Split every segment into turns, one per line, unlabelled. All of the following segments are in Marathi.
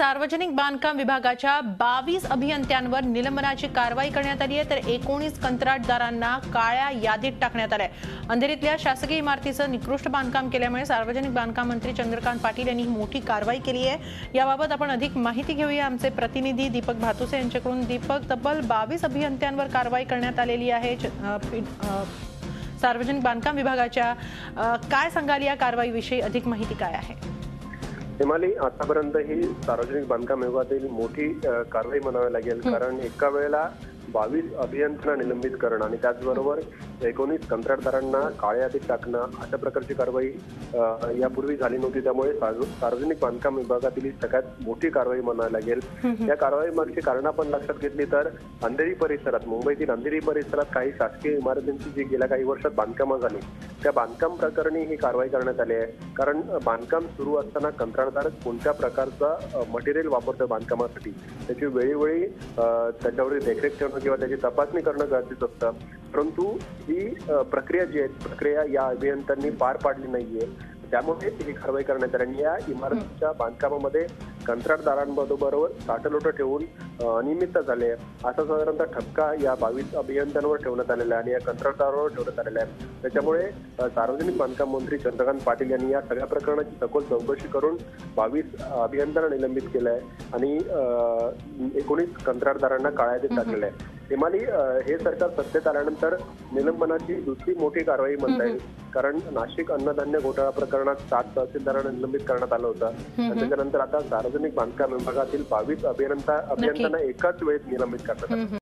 सार्वजनिक बांधकाम विभागाच्या 22 अभियंत्यांवर निलंबनाची कारवाई करण्यात आली आहे, तर 19 कंत्राटदारांना काळ्या यादीत टाकण्यात आलंय। अंधेरीतल्या शासकीय इमारतीचं निकृष्ट बांधकाम केल्यामुळे सार्वजनिक बांधकाम मंत्री चंद्रकांत पाटील यांनी ही मोठी कारवाई केली आहे। याबाबत आपण अधिक माहिती घेऊया आमचे प्रतिनिधी दीपक भातुसे यांच्याकडून। दीपक, तब्बल 22 अभियंत्यांवर कारवाई करण्यात आलेली आहे सार्वजनिक बांधकाम विभागाच्या। काय सांगाल या कारवाईविषयी, अधिक माहिती काय आहे?
हिमाली, आतापर्यंत ही सार्वजनिक बांधकाम विभागातील मोठी कारवाई म्हणावी लागेल, कारण एका वेळेला 22 अभियंत्यांना निलंबित करणं आणि त्याचबरोबर 19 कंत्राटदारांना काळ्या यादीत टाकणं अशा प्रकारची कारवाई यापूर्वी झाली नव्हती। त्यामुळे सार्वजनिक बांधकाम विभागातील ही सगळ्यात मोठी कारवाई म्हणावी लागेल। या कारवाई मागची कारण आपण लक्षात घेतली तर अंधेरी परिसरात, मुंबईतील अंधेरी परिसरात काही शासकीय इमारतींची जी गेल्या काही वर्षात बांधकामं झाली, त्या बांधकाम प्रकरणी ही कारवाई करण्यात आली आहे। कारण बांधकाम सुरू असताना कंत्राटदार कोणत्या प्रकारचा मटेरियल वापरतो बांधकामासाठी त्याची वेळोवेळी त्याच्यावर देखरेख ठेवणं किंवा त्याची तपासणी करणं गरजेचं असतं, परंतु ही प्रक्रिया जी आहे प्रक्रिया या अभियंत्यांनी पार पाडली नाहीये। त्यामुळे ही कारवाई करण्यात आली आणि या इमारतीच्या बांधकामामध्ये कंत्राटदारांबरोबर साठलोटं ठेवून अनियमितता झाली आहे असा साधारणतः ठपका या 22 अभियंत्यांवर ठेवण्यात आलेला आहे आणि या कंत्राटदारावर ठेवण्यात आलेला आहे। त्याच्यामुळे सार्वजनिक बांधकाम मंत्री चंद्रकांत पाटील यांनी या सगळ्या प्रकरणाची सखोल चौकशी करून 22 अभियंत्यांना निलंबित केलं आहे आणि 19 कंत्राटदारांना काळ्या यादीत टाकलेलं आहे। हिमाली, हे सरकार सत्तेत आल्यानंतर निलंबनाची दुसरी मोठी कारवाई म्हणता येईल, कारण नाशिक अन्नधान्य घोटाळा प्रकरणात 7 तहसीलदारांना निलंबित करण्यात आलं होतं। त्याच्यानंतर आता सार्वजनिक बांधकाम विभागातील 22 अभियंत्यांना एकाच वेळेत निलंबित करण्यात आलं।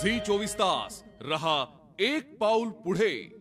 झी 24 तास रहा एक पाऊल पुढे।